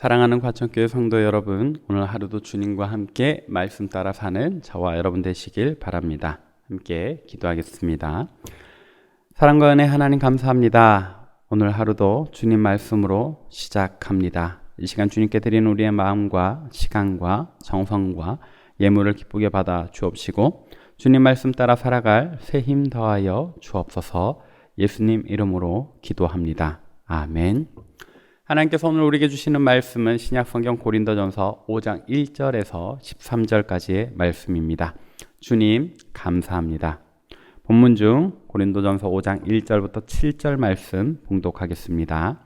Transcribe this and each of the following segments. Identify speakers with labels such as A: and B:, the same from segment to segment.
A: 사랑하는 과천교회 성도 여러분, 오늘 하루도 주님과 함께 말씀 따라 사는 저와 여러분 되시길 바랍니다. 함께 기도하겠습니다. 사랑과 은혜 하나님 감사합니다. 오늘 하루도 주님 말씀으로 시작합니다. 이 시간 주님께 드리는 우리의 마음과 시간과 정성과 예물을 기쁘게 받아 주옵시고 주님 말씀 따라 살아갈 새 힘 더하여 주옵소서. 예수님 이름으로 기도합니다. 아멘. 하나님께서 오늘 우리에게 주시는 말씀은 신약성경 고린도전서 5장 1절에서 13절까지의 말씀입니다. 주님 감사합니다. 본문 중 고린도전서 5장 1절부터 7절 말씀 봉독하겠습니다.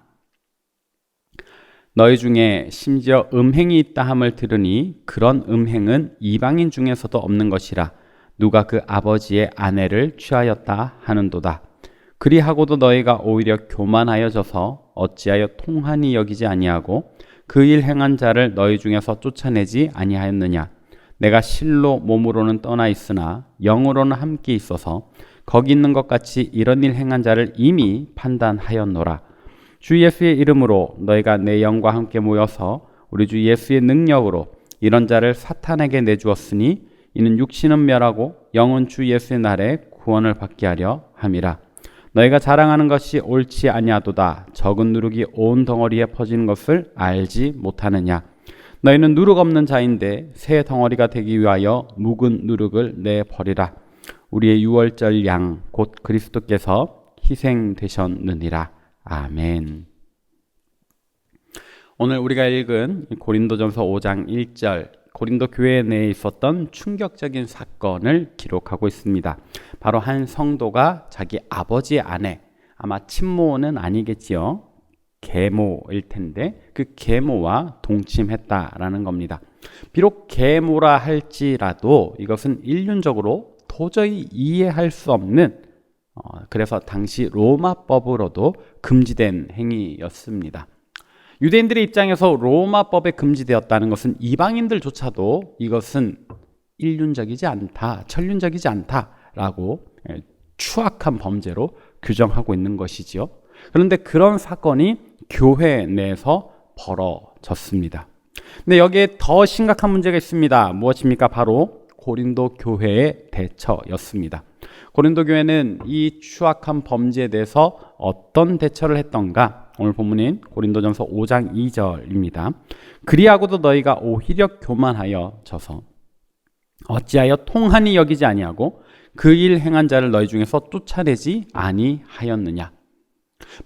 A: 너희 중에 심지어 음행이 있다 함을 들으니 그런 음행은 이방인 중에서도 없는 것이라 누가 그 아버지의 아내를 취하였다 하는도다. 그리하고도 너희가 오히려 교만하여져서 어찌하여 통한이 여기지 아니하고 그 일 행한 자를 너희 중에서 쫓아내지 아니하였느냐. 내가 실로 몸으로는 떠나 있으나 영으로는 함께 있어서 거기 있는 것 같이 이런 일 행한 자를 이미 판단하였노라. 주 예수의 이름으로 너희가 내 영과 함께 모여서 우리 주 예수의 능력으로 이런 자를 사탄에게 내주었으니 이는 육신은 멸하고 영은 주 예수의 날에 구원을 받게 하려 함이라. 너희가 자랑하는 것이 옳지 아니하도다. 적은 누룩이 온 덩어리에 퍼지는 것을 알지 못하느냐. 너희는 누룩 없는 자인데 새 덩어리가 되기 위하여 묵은 누룩을 내버리라. 우리의 유월절 양 곧 그리스도께서 희생되셨느니라. 아멘. 오늘 우리가 읽은 고린도전서 5장 1절 고린도 교회 내에 있었던 충격적인 사건을 기록하고 있습니다. 바로 한 성도가 자기 아버지의 아내, 아마 친모는 아니겠지요. 계모일 텐데 그 계모와 동침했다라는 겁니다. 비록 계모라 할지라도 이것은 인륜적으로 도저히 이해할 수 없는 그래서 당시 로마법으로도 금지된 행위였습니다. 유대인들의 입장에서 로마법에 금지되었다는 것은 이방인들조차도 이것은 인륜적이지 않다, 천륜적이지 않다라고 추악한 범죄로 규정하고 있는 것이지요. 그런데 그런 사건이 교회 내에서 벌어졌습니다. 근데 여기에 더 심각한 문제가 있습니다. 무엇입니까? 바로 고린도 교회의 대처였습니다. 고린도 교회는 이 추악한 범죄에 대해서 어떤 대처를 했던가? 오늘 본문인 고린도전서 5장 2절입니다. 그리하고도 너희가 오히려 교만하여 져서 어찌하여 통한이 여기지 아니하고 그 일 행한 자를 너희 중에서 쫓아내지 아니하였느냐.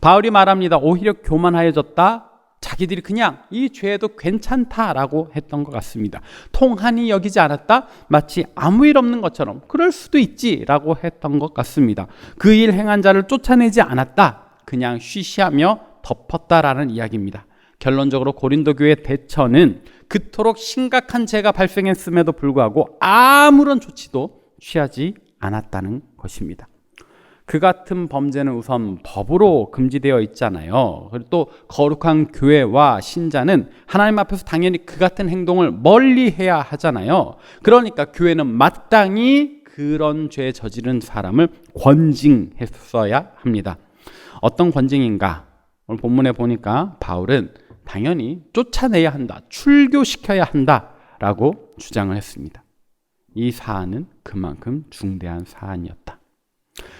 A: 바울이 말합니다. 오히려 교만하여졌다. 자기들이 그냥 이 죄도 괜찮다라고 했던 것 같습니다. 통한이 여기지 않았다. 마치 아무 일 없는 것처럼 그럴 수도 있지라고 했던 것 같습니다. 그 일 행한 자를 쫓아내지 않았다. 그냥 쉬쉬하며 덮었다라는 이야기입니다. 결론적으로 고린도 교회의 대처는 그토록 심각한 죄가 발생했음에도 불구하고 아무런 조치도 취하지 않았다는 것입니다. 그 같은 범죄는 우선 법으로 금지되어 있잖아요. 그리고 또 거룩한 교회와 신자는 하나님 앞에서 당연히 그 같은 행동을 멀리 해야 하잖아요. 그러니까 교회는 마땅히 그런 죄 저지른 사람을 권징했어야 합니다. 어떤 권징인가? 오늘 본문에 보니까 바울은 당연히 쫓아내야 한다, 출교시켜야 한다라고 주장을 했습니다. 이 사안은 그만큼 중대한 사안이었다.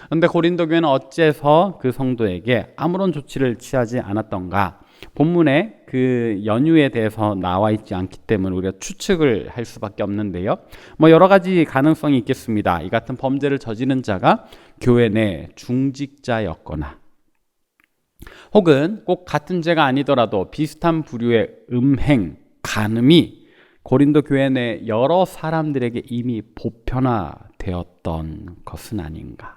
A: 그런데 고린도 교회는 어째서 그 성도에게 아무런 조치를 취하지 않았던가? 본문에 그 연유에 대해서 나와 있지 않기 때문에 우리가 추측을 할 수밖에 없는데요. 여러 가지 가능성이 있겠습니다. 이 같은 범죄를 저지른 자가 교회 내 중직자였거나 혹은 꼭 같은 죄가 아니더라도 비슷한 부류의 음행, 간음이 고린도 교회 내 여러 사람들에게 이미 보편화되었던 것은 아닌가.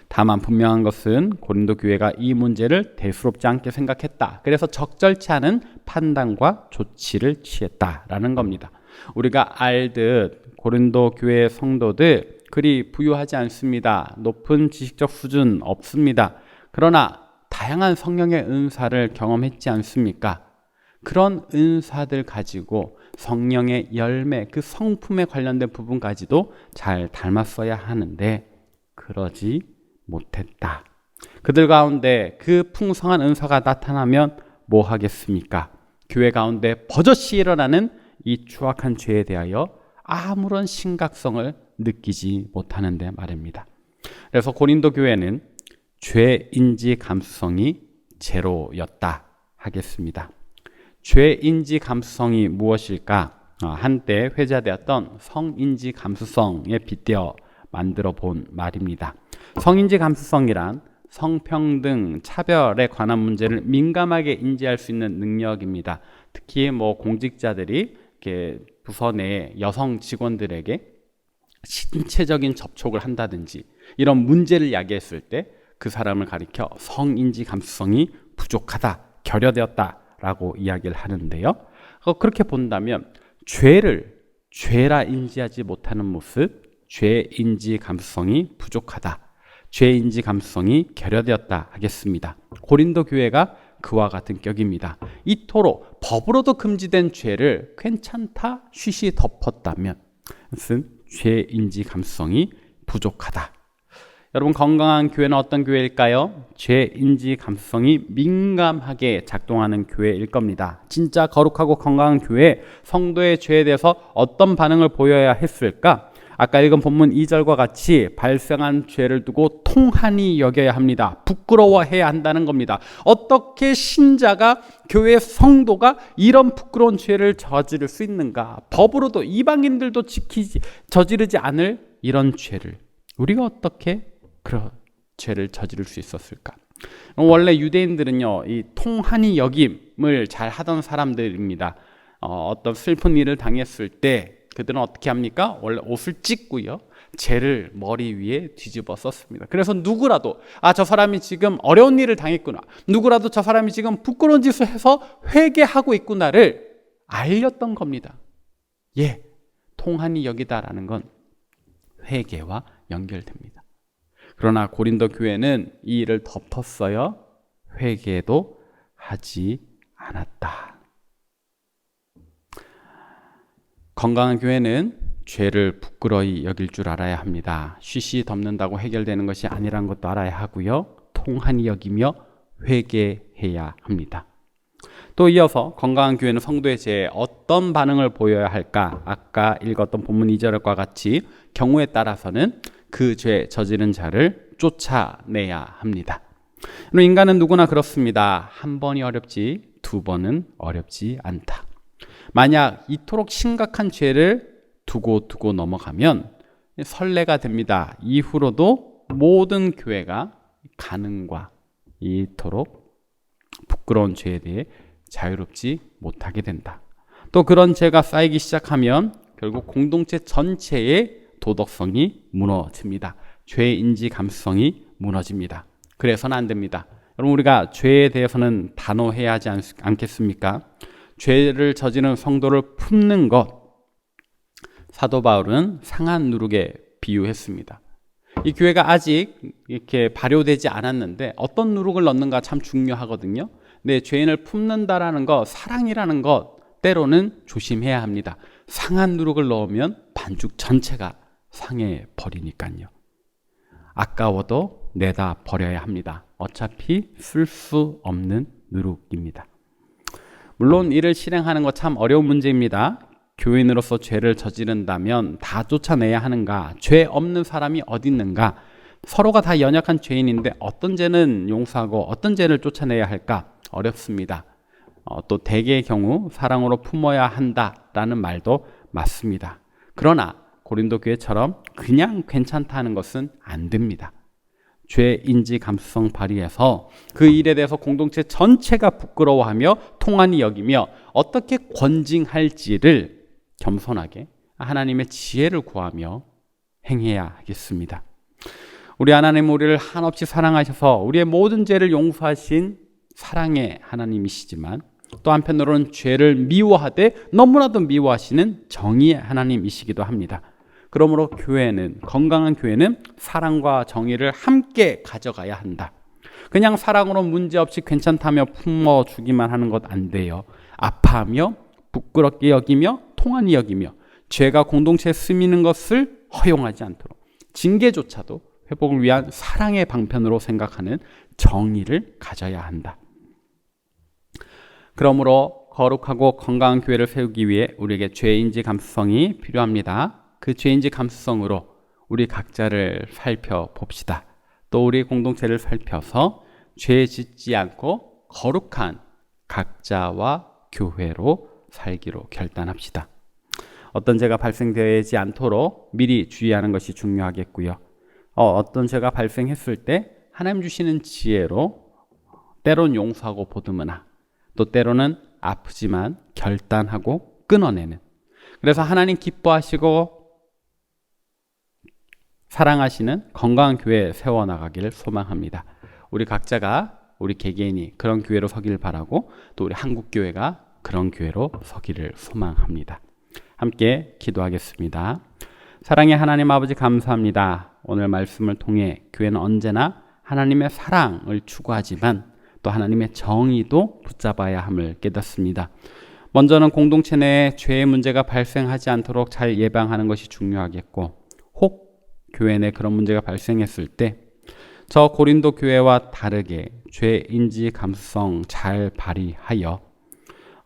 A: 다만 분명한 것은 고린도 교회가 이 문제를 대수롭지 않게 생각했다. 그래서 적절치 않은 판단과 조치를 취했다라는 겁니다. 우리가 알듯 고린도 교회 성도들 그리 부유하지 않습니다. 높은 지식적 수준 없습니다. 그러나 다양한 성령의 은사를 경험했지 않습니까? 그런 은사들 가지고 성령의 열매, 그 성품에 관련된 부분까지도 잘 닮았어야 하는데 그러지 못했다. 그들 가운데 그 풍성한 은사가 나타나면 뭐 하겠습니까? 교회 가운데 버젓이 일어나는 이 추악한 죄에 대하여 아무런 심각성을 느끼지 못하는데 말입니다. 그래서 고린도 교회는 죄 인지 감수성이 제로였다 하겠습니다. 죄 인지 감수성이 무엇일까? 한때 회자되었던 성인지 감수성에 빗대어 만들어 본 말입니다. 성인지 감수성이란 성평등, 차별에 관한 문제를 민감하게 인지할 수 있는 능력입니다. 특히 공직자들이 이렇게 부서 내 여성 직원들에게 신체적인 접촉을 한다든지 이런 문제를 야기했을 때 그 사람을 가리켜 성인지 감수성이 부족하다, 결여되었다라고 이야기를 하는데요. 그렇게 본다면 죄라 인지하지 못하는 모습, 죄인지 감수성이 부족하다, 죄인지 감수성이 결여되었다 하겠습니다. 고린도 교회가 그와 같은 격입니다. 이토록 법으로도 금지된 죄를 괜찮다 쉬쉬 덮었다면 그것은 죄인지 감수성이 부족하다. 여러분, 건강한 교회는 어떤 교회일까요? 죄인지 감수성이 민감하게 작동하는 교회일 겁니다. 진짜 거룩하고 건강한 교회, 성도의 죄에 대해서 어떤 반응을 보여야 했을까? 아까 읽은 본문 2절과 같이 발생한 죄를 두고 통한이 여겨야 합니다. 부끄러워해야 한다는 겁니다. 어떻게 신자가, 교회 성도가 이런 부끄러운 죄를 저지를 수 있는가? 법으로도 이방인들도 저지르지 않을 이런 죄를 우리가 어떻게 그런 죄를 저지를 수 있었을까? 원래 유대인들은요, 이 통한이 여김을 잘 하던 사람들입니다. 어떤 슬픈 일을 당했을 때 그들은 어떻게 합니까? 원래 옷을 찢고요, 재를 머리 위에 뒤집어 썼습니다. 그래서 누구라도 저 사람이 지금 어려운 일을 당했구나, 누구라도 저 사람이 지금 부끄러운 짓을 해서 회개하고 있구나를 알렸던 겁니다. 통한이 여기다라는 건 회개와 연결됩니다. 그러나 고린도 교회는 이 일을 덮었어요. 회개도 하지 않았다. 건강한 교회는 죄를 부끄러이 여길 줄 알아야 합니다. 쉬쉬 덮는다고 해결되는 것이 아니라는 것도 알아야 하고요, 통한이 여기며 회개해야 합니다. 또 이어서 건강한 교회는 성도의 죄에 어떤 반응을 보여야 할까? 아까 읽었던 본문 2절과 같이 경우에 따라서는 그 죄 저지른 자를 쫓아내야 합니다. 인간은 누구나 그렇습니다. 한 번이 어렵지 두 번은 어렵지 않다. 만약 이토록 심각한 죄를 두고 넘어가면 선례가 됩니다. 이후로도 모든 교회가 가능과 이토록 부끄러운 죄에 대해 자유롭지 못하게 된다. 또 그런 죄가 쌓이기 시작하면 결국 공동체 전체의 도덕성이 무너집니다. 죄인지 감수성이 무너집니다. 그래서는 안 됩니다. 여러분, 우리가 죄에 대해서는 단호해야 하지 않겠습니까? 죄를 저지른 성도를 품는 것, 사도 바울은 상한 누룩에 비유했습니다. 이 교회가 아직 이렇게 발효되지 않았는데 어떤 누룩을 넣는가 참 중요하거든요. 내 죄인을 품는다라는 것, 사랑이라는 것 때로는 조심해야 합니다. 상한 누룩을 넣으면 반죽 전체가 상해 버리니까요. 아까워도 내다 버려야 합니다. 어차피 쓸 수 없는 누룩입니다. 물론 이를 실행하는 것 참 어려운 문제입니다. 교인으로서 죄를 저지른다면 다 쫓아내야 하는가? 죄 없는 사람이 어디 있는가? 서로가 다 연약한 죄인인데 어떤 죄는 용서하고 어떤 죄를 쫓아내야 할까? 어렵습니다. 또 대개의 경우 사랑으로 품어야 한다라는 말도 맞습니다. 그러나 고린도 교회처럼 그냥 괜찮다는 것은 안 됩니다. 죄인지 감수성 발휘해서 그 일에 대해서 공동체 전체가 부끄러워하며 통한이 여기며 어떻게 권징할지를 겸손하게 하나님의 지혜를 구하며 행해야 하겠습니다. 우리 하나님, 우리를 한없이 사랑하셔서 우리의 모든 죄를 용서하신 사랑의 하나님이시지만 또 한편으로는 죄를 미워하되 너무나도 미워하시는 정의의 하나님이시기도 합니다. 그러므로 교회는, 건강한 교회는 사랑과 정의를 함께 가져가야 한다. 그냥 사랑으로 문제없이 괜찮다며 품어주기만 하는 것 안 돼요. 아파하며 부끄럽게 여기며 통한이 여기며 죄가 공동체에 스미는 것을 허용하지 않도록 징계조차도 회복을 위한 사랑의 방편으로 생각하는 정의를 가져야 한다. 그러므로 거룩하고 건강한 교회를 세우기 위해 우리에게 죄인지 감수성이 필요합니다. 그 죄인지 감수성으로 우리 각자를 살펴봅시다. 또 우리 공동체를 살펴서 죄 짓지 않고 거룩한 각자와 교회로 살기로 결단합시다. 어떤 죄가 발생되지 않도록 미리 주의하는 것이 중요하겠고요. 어떤 죄가 발생했을 때 하나님 주시는 지혜로 때론 용서하고 보듬으나 또 때로는 아프지만 결단하고 끊어내는, 그래서 하나님 기뻐하시고 사랑하시는 건강한 교회 세워나가기를 소망합니다. 우리 각자가, 우리 개개인이 그런 교회로 서기를 바라고 또 우리 한국교회가 그런 교회로 서기를 소망합니다. 함께 기도하겠습니다. 사랑의 하나님 아버지, 감사합니다. 오늘 말씀을 통해 교회는 언제나 하나님의 사랑을 추구하지만 또 하나님의 정의도 붙잡아야 함을 깨닫습니다. 먼저는 공동체 내에 죄의 문제가 발생하지 않도록 잘 예방하는 것이 중요하겠고, 혹 교회 내 그런 문제가 발생했을 때 저 고린도 교회와 다르게 죄 인지 감수성 잘 발휘하여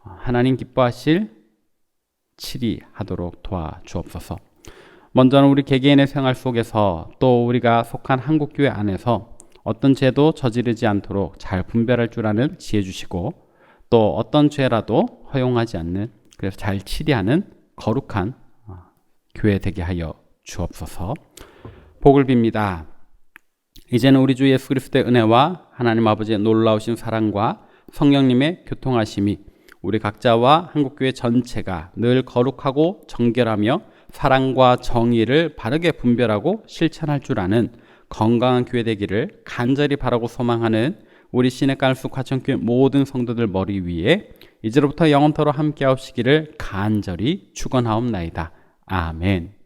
A: 하나님 기뻐하실 치리하도록 도와주옵소서. 먼저는 우리 개개인의 생활 속에서 또 우리가 속한 한국교회 안에서 어떤 죄도 저지르지 않도록 잘 분별할 줄 아는 지혜 주시고, 또 어떤 죄라도 허용하지 않는, 그래서 잘 치리하는 거룩한 교회 되게 하여 주옵소서. 복을 빕니다. 이제는 우리 주 예수 그리스도의 은혜와 하나님 아버지의 놀라우신 사랑과 성령님의 교통하심이 우리 각자와 한국교회 전체가 늘 거룩하고 정결하며 사랑과 정의를 바르게 분별하고 실천할 줄 아는 건강한 교회 되기를 간절히 바라고 소망하는 우리 시내가을숲 과천교회 모든 성도들 머리 위에 이제로부터 영원토록 함께 하옵시기를 간절히 축원하옵나이다. 아멘.